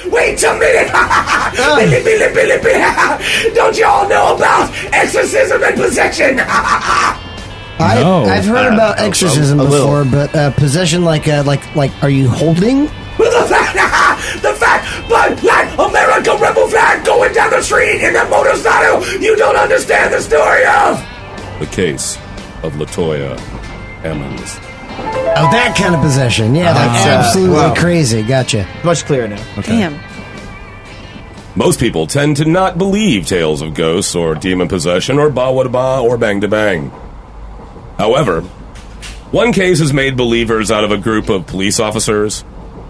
Wait a minute! Don't you all know about exorcism and possession? I've heard about exorcism before, but possession, like, are you holding? The fact, but like America rebel flag going down the street in a motorcycle, you don't understand the story of the case of Latoya Ammons. Oh, that kind of possession. Yeah, that's absolutely crazy. Gotcha. Much clearer now. Okay. Damn. Most people tend to not believe tales of ghosts or demon possession or ba-wada-ba or bang-da-bang. However, one case has made believers out of a group of police officers,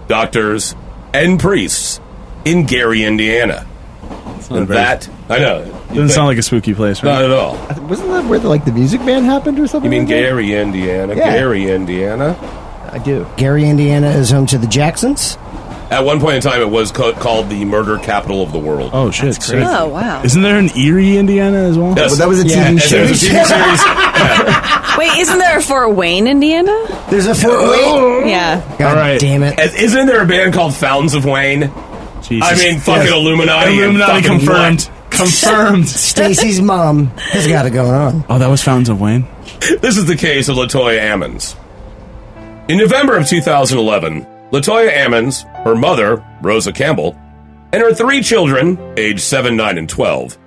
doctors, and priests in Gary, Indiana. And that, I know. Doesn't sound like a spooky place, right? Not at all. Wasn't that where the music band happened or something? You mean like Gary, Indiana? Yeah. Gary, Indiana? I do. Gary, Indiana is home to the Jacksons? At one point in time, it was called the murder capital of the world. Oh, shit. Oh, wow. Isn't there an Erie, Indiana, as well? Yes. Well, that was a TV show. There was a TV series. Wait, isn't there a Fort Wayne, Indiana? There's a Fort Wayne? Yeah. God All right. damn it. Isn't there a band called Fountains of Wayne? Jesus. I mean, fucking Illuminati. Illuminati and fucking confirmed. what? Confirmed. Stacy's mom has got it going on. Oh, that was Fountains of Wayne? This is the case of Latoya Ammons. In November of 2011, Latoya Ammons, her mother, Rosa Campbell, and her 3 children, aged 7, 9, and 12,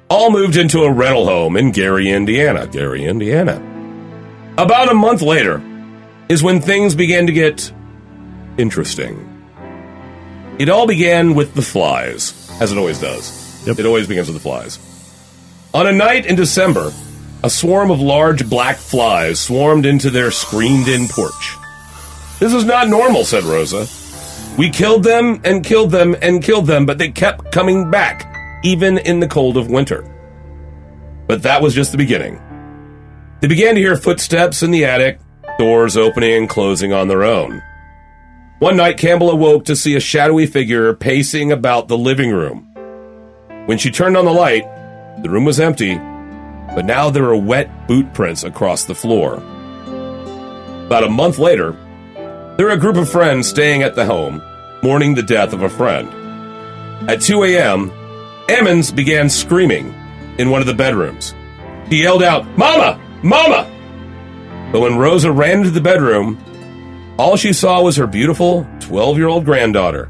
all moved into a rental home in Gary, Indiana. Gary, Indiana. About a month later is when things began to get interesting. It all began with the flies, as it always does. Yep. It always begins with the flies. On a night in December, a swarm of large black flies swarmed into their screened-in porch. This is not normal, said Rosa. We killed them and killed them and killed them, but they kept coming back, even in the cold of winter. But that was just the beginning. They began to hear footsteps in the attic, doors opening and closing on their own. One night, Campbell awoke to see a shadowy figure pacing about the living room. When she turned on the light, the room was empty, but now there were wet boot prints across the floor. About a month later, there were a group of friends staying at the home, mourning the death of a friend. At 2 a.m., Ammons began screaming in one of the bedrooms. He yelled out, "Mama! Mama!" But when Rosa ran into the bedroom, all she saw was her beautiful 12-year-old granddaughter.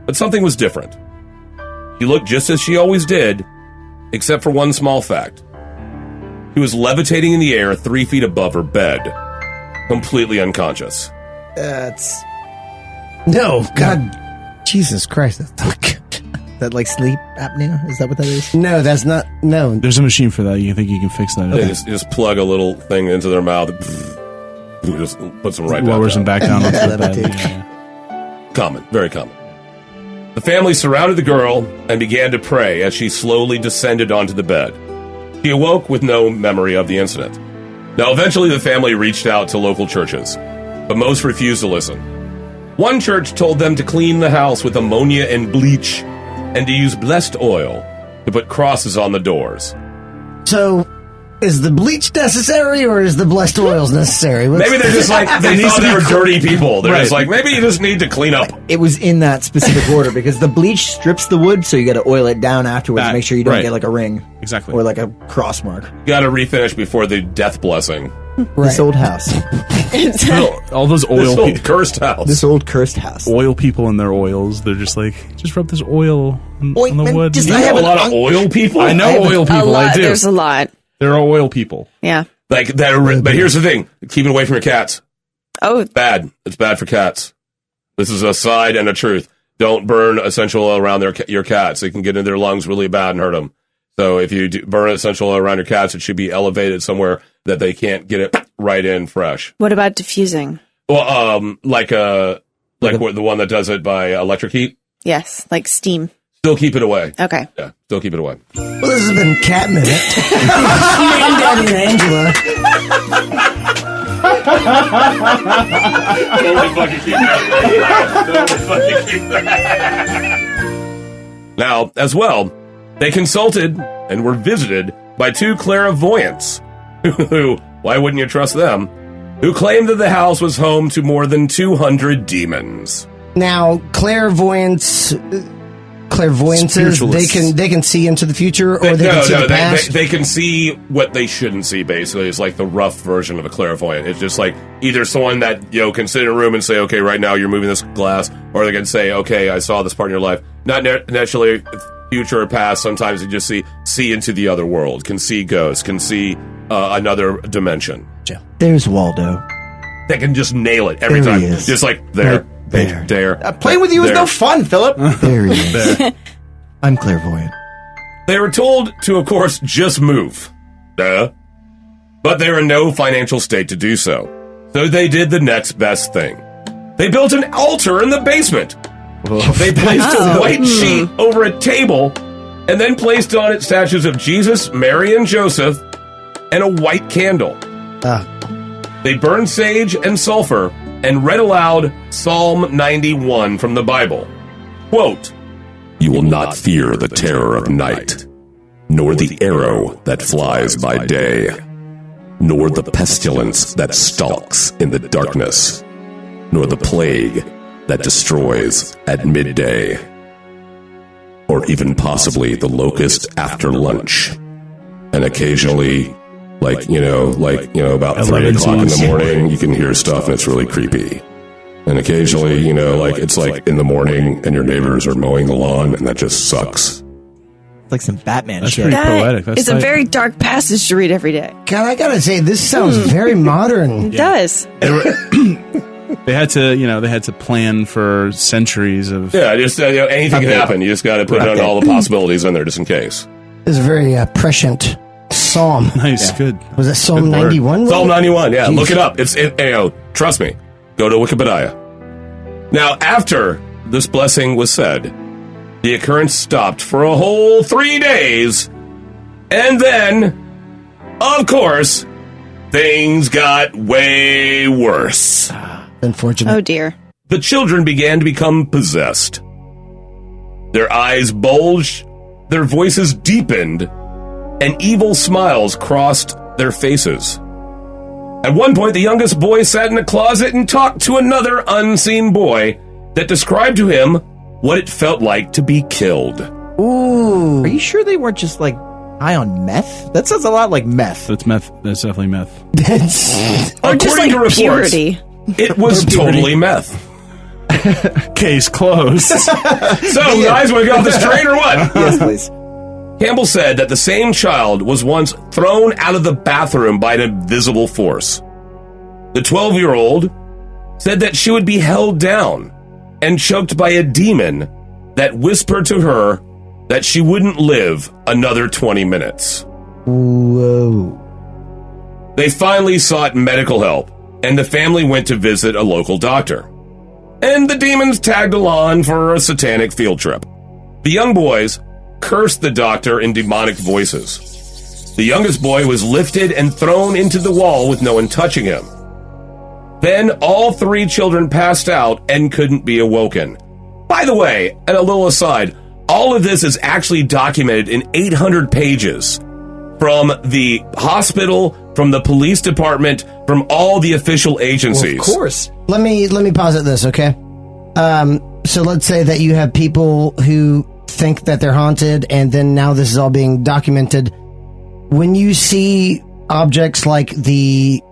But something was different. She looked just as she always did, except for one small fact. She was levitating in the air 3 feet above her bed, completely unconscious. That's... No, God. Jesus Christ. That's not good. That like sleep apnea? Is that what that is? No, that's not. No. There's a machine for that. You think you can fix that? They just plug a little thing into their mouth. Just puts them right back Lowers them back down onto the bed. Levitate. Yeah. Common, very common. The family surrounded the girl and began to pray as she slowly descended onto the bed. She awoke with no memory of the incident. Now, eventually the family reached out to local churches, but most refused to listen. One church told them to clean the house with ammonia and bleach and to use blessed oil to put crosses on the doors. So, is the bleach necessary or is the blessed oils necessary? Maybe they're just like, they thought they were dirty people. They're just like, maybe you just need to clean up. It was in that specific order because the bleach strips the wood, so you got to oil it down afterwards to make sure you don't get like a ring. Exactly. Or like a cross mark. You got to refinish before the death blessing. Right. This old house. All those This oil old cursed house. This old cursed house. oil people and their oils. They're just like, just rub this oil on the Ointment, wood. just- You I know have a an lot of oil people? I know oil A people. lot. I do. There's a lot. There are oil people. Yeah. Like that are, but here's the thing. Keep it away from your cats. Oh, Bad. It's bad for cats. This is a side and a truth. Don't burn essential oil around your cats. It can get in their lungs really bad and hurt them. So if you burn essential oil around your cats, it should be elevated somewhere that they can't get it right in fresh. what about diffusing? Well, like the one that does it by electric heat. Yes, like steam. Still keep it away. Okay. Yeah, still keep it away. Well, this has been Cat Minute. Me and Daddy and Angela. Totally fucking keep that. Totally fucking keep that. Now, as well, they consulted and were visited by 2 clairvoyants who, why wouldn't you trust them, who claimed that the house was home to more than 200 demons. Now, clairvoyances, they can see into the future, or they can see the past. They can see what they shouldn't see. Basically, it's like the rough version of a clairvoyant. It's just like either someone that can sit in a room and say, "Okay, right now you're moving this glass," or they can say, "Okay, I saw this part in your life." Not necessarily future or past. Sometimes they just see into the other world. Can see ghosts. Can see another dimension. There's Waldo. They can just nail it every time. Just like there. Playing with you is no fun, Philip. There he is. I'm clairvoyant. They were told to, of course, just move. But they were in no financial state to do so. So they did the next best thing. They built an altar in the basement. They placed a white sheet over a table and then placed on it statues of Jesus, Mary, and Joseph, and a white candle. They burned sage and sulfur and read aloud Psalm 91 from the Bible. Quote, "You will not fear the terror of night, nor the arrow that flies by day, nor the pestilence that stalks in the darkness, nor the plague that destroys at midday, or even possibly the locust after lunch, and occasionally about 3 o'clock in the morning, you can hear stuff and it's really creepy. And occasionally, it's like in the morning and your neighbors are mowing the lawn and that just sucks." It's like some Batman That's shit. pretty poetic. That's It's a very dark passage to read every day. God, I gotta say, this sounds very modern. It does. They had to plan for centuries of. Yeah, just anything can happen. You just got to put on all the possibilities in there just in case. This is a very prescient psalm. Nice, good. Was it Psalm 91? Psalm 91, yeah. Jeez. Look it up. Trust me. Go to Wikipedia. Now, after this blessing was said, the occurrence stopped for a whole 3 days. And then, of course, things got way worse. Unfortunate. Oh, dear. The children began to become possessed. Their eyes bulged, their voices deepened, and evil smiles crossed their faces. At one point, the youngest boy sat in a closet and talked to another unseen boy that described to him what it felt like to be killed. Ooh. Are you sure they weren't just high on meth? That sounds a lot like meth. That's meth. That's definitely meth. Or just According to reports, purity. It was totally meth. Case closed. So, guys, want to get off this train or what? Yes, please. Campbell said that the same child was once thrown out of the bathroom by an invisible force. The 12-year-old said that she would be held down and choked by a demon that whispered to her that she wouldn't live another 20 minutes. Whoa. They finally sought medical help, and the family went to visit a local doctor. And the demons tagged along for a satanic field trip. The young boys cursed the doctor in demonic voices. The youngest boy was lifted and thrown into the wall with no one touching him. Then all 3 children passed out and couldn't be awoken. By the way, and a little aside, all of this is actually documented in 800 pages from the hospital, from the police department, from all the official agencies. Well, of course. Let me posit this, okay? So let's say that you have people who think that they're haunted, and then now this is all being documented. When you see objects like the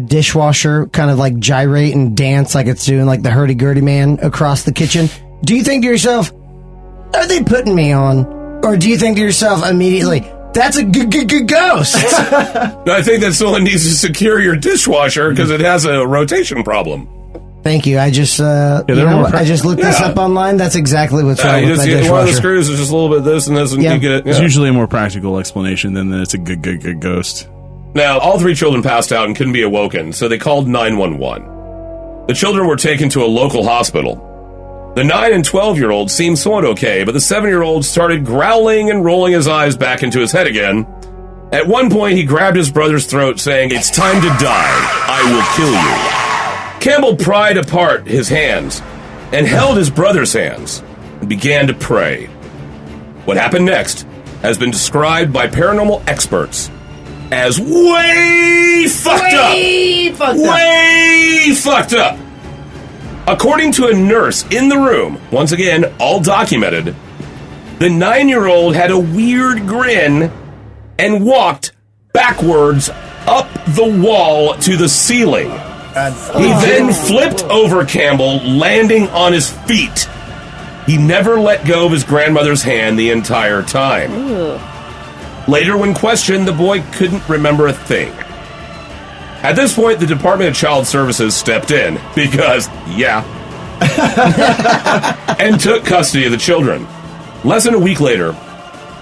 dishwasher kind of like gyrate and dance like it's doing like the hurdy-gurdy man across the kitchen, do you think to yourself, are they putting me on? Or do you think to yourself immediately, that's a ghost? I think that someone needs to secure your dishwasher because it has a rotation problem. Thank you. I just I just looked this up online. That's exactly what's wrong with my dishwasher. One of the screws is just a little bit this and this, and you get it. It's usually a more practical explanation than that it's a good ghost. Now, all 3 children passed out and couldn't be awoken, so they called 911. The children were taken to a local hospital. The 9 and 12-year-old seemed somewhat okay, but the 7-year-old started growling and rolling his eyes back into his head again. At one point, he grabbed his brother's throat, saying, "It's time to die. I will kill you." Campbell pried apart his hands and held his brother's hands and began to pray. What happened next has been described by paranormal experts as way fucked up. According to a nurse in the room, once again, all documented, the 9-year-old had a weird grin and walked backwards up the wall to the ceiling. He then flipped over Campbell, landing on his feet. He never let go of his grandmother's hand the entire time. Ooh. Later, when questioned, the boy couldn't remember a thing. At this point, the Department of Child Services stepped in because, and took custody of the children. Less than a week later,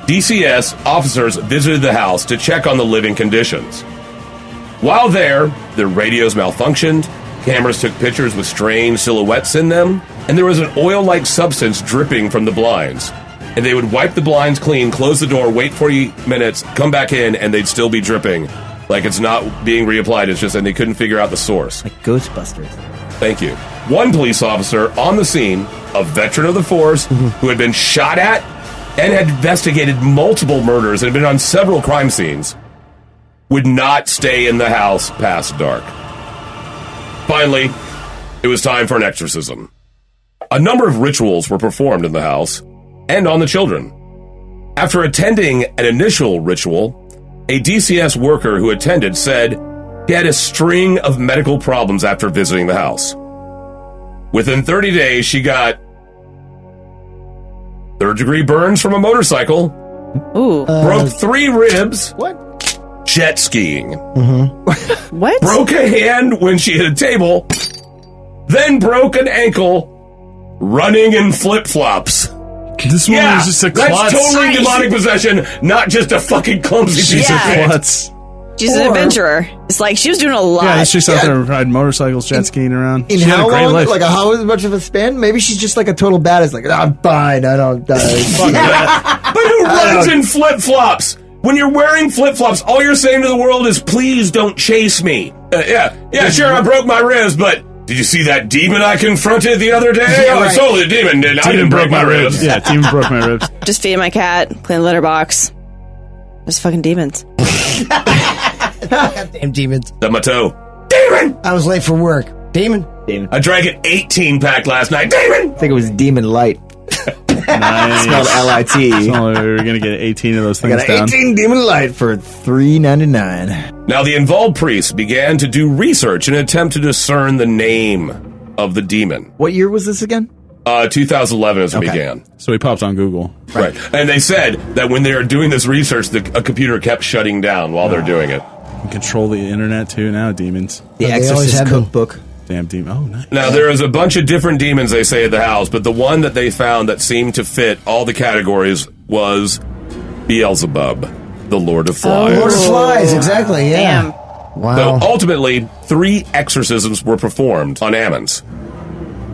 DCS officers visited the house to check on the living conditions. While there, their radios malfunctioned, cameras took pictures with strange silhouettes in them, and there was an oil-like substance dripping from the blinds. And they would wipe the blinds clean, close the door, wait 40 minutes, come back in, and they'd still be dripping. Like it's not being reapplied, it's just, and they couldn't figure out the source. Like Ghostbusters. Thank you. One police officer on the scene, a veteran of the force, who had been shot at and had investigated multiple murders and had been on several crime scenes, would not stay in the house past dark. Finally, it was time for an exorcism. A number of rituals were performed in the house and on the children. After attending an initial ritual, a DCS worker who attended said he had a string of medical problems after visiting the house. Within 30 days, she got third-degree burns from a motorcycle, Ooh. broke 3 ribs, What? jet skiing, What? broke a hand when she hit a table, then broke an ankle running in flip-flops. This one is just a klutz. That's totally demonic possession, not just a fucking clumsy piece She's of a shit. klutz. She's an adventurer. It's like she was doing a lot. Yeah, she's out there riding motorcycles, jet skiing around. In She had how a great long? life. Like how much of a span? Maybe she's just like a total badass. Like, I'm fine. I don't. Fuck that. But who runs in flip-flops? When you're wearing flip-flops, all you're saying to the world is, please don't chase me. Yeah, sure, I broke my ribs, but did you see that demon I confronted the other day? Yeah, It's totally a demon, I didn't break my ribs. Yeah, demon broke my ribs. Just feeding my cat, clean the litter box. There's fucking demons. Damn demons. Stub my toe. Demon! I was late for work. Demon. I drank an 18-pack last night. Demon! I think it was Demon Light. Nice. Spelled L-I-T. We were going to get 18 of those I things got down. an 18 Demon Light for $3.99. Now, the involved priests began to do research in an attempt to discern the name of the demon. What year was this again? 2011 as it Okay. began. So he popped on Google. Right. And they said that when they were doing this research, a computer kept shutting down while they're doing it. You can control the internet too now, demons. The They always Exorcist have them. Cookbook. Damn demon. Oh, nice. Now, there is a bunch of different demons, they say, at the house, but the one that they found that seemed to fit all the categories was Beelzebub, the Lord of Flies. Lord of Flies, exactly, yeah. Damn. Wow. So ultimately, 3 exorcisms were performed on Ammons.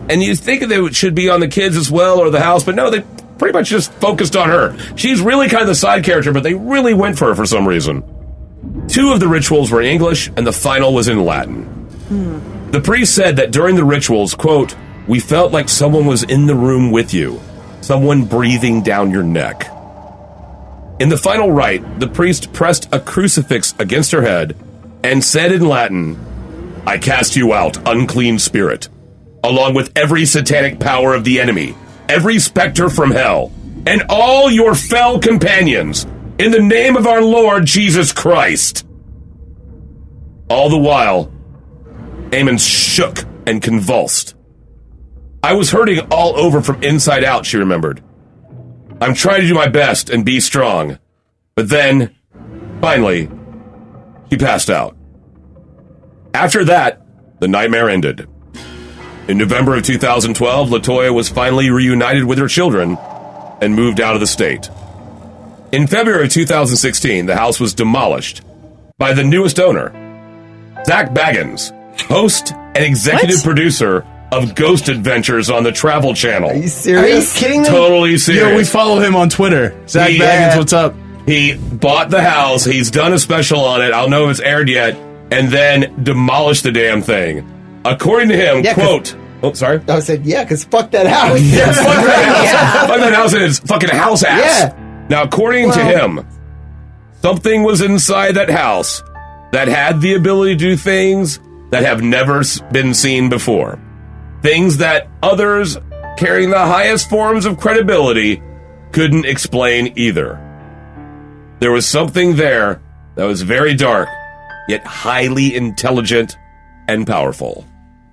And you think they should be on the kids as well or the house, but no, they pretty much just focused on her. She's really kind of the side character, but they really went for her for some reason. 2 of the rituals were in English, and the final was in Latin. The priest said that during the rituals, quote, "We felt like someone was in the room with you, someone breathing down your neck." In the final rite, the priest pressed a crucifix against her head and said in Latin, "I cast you out, unclean spirit, along with every satanic power of the enemy, every specter from hell, and all your fell companions, in the name of our Lord Jesus Christ." All the while, Ammons shook and convulsed. "I was hurting all over from inside out," she remembered. "I'm trying to do my best and be strong." But then, finally, she passed out. After that, the nightmare ended. In November of 2012, Latoya was finally reunited with her children and moved out of the state. In February of 2016, the house was demolished by the newest owner, Zach Baggins, host and executive producer of Ghost Adventures on the Travel Channel. Are you Are you serious? kidding me? Totally serious. Yo, we follow him on Twitter. Zach Yeah. Baggins, what's up? He bought the house, he's done a special on it, I don't know if it's aired yet, and then demolished the damn thing. According to him, Yeah, 'cause- quote, oh, sorry? I said, yeah, because fuck that house. Yeah, fuck that house. Fuck that house and its fucking house ass. Yeah. Now, according to him, something was inside that house that had the ability to do things that have never been seen before. Things that others carrying the highest forms of credibility couldn't explain either. There was something there that was very dark, yet highly intelligent and powerful.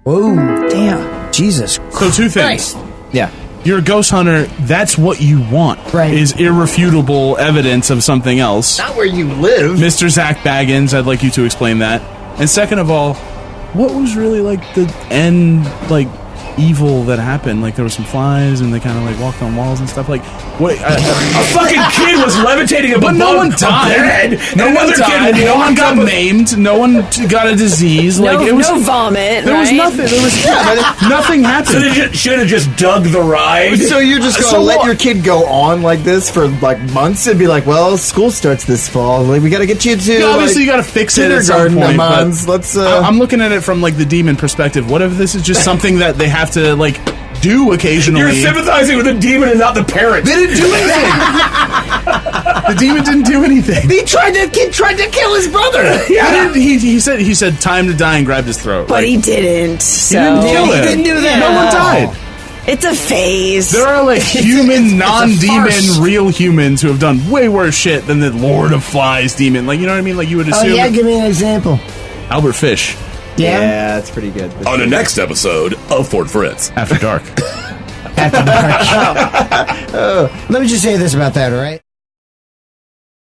Whoa. Damn. Jesus. So 2 things. Yeah. You're a ghost hunter. That's what you want. Right. Is irrefutable evidence of something else. Not where you live. Mr. Zach Baggins, I'd like you to explain that. And second of all, what was really like the end, like, evil that happened? Like, there were some flies and they kind of like walked on walls and stuff. Like, what? A fucking kid was levitating above But no one died. bed. No one died. No one got maimed. No one got a disease. Like, it was no vomit. There was right? nothing. There was nothing So happened. they should have just dug the ride. So you're just gonna let your kid go on like this for like months and be like, well, school starts this fall. Like, we got to get you to Obviously, like, you got to fix it at some kindergarten, point. Ammons. But Let's. I'm looking at it from like the demon perspective. What if this is just something that they have to like do occasionally? You're sympathizing with the demon and not the parent. They didn't do anything. The demon didn't do anything. He tried to kill his brother. Yeah. He said time to die and grabbed his throat. But Like, he didn't. So didn't kill him. didn't do that. No one died. it's a phase. There are like human, farce. non-demon, real humans who have done way worse shit than the Lord of Flies demon. Like, you know what I mean? Like, you would Oh, assume. yeah, give me an example. Albert Fish. Yeah? Yeah, that's pretty good. On the next episode of Fort Fritz. After dark. After dark. Let me just say this about that, all right?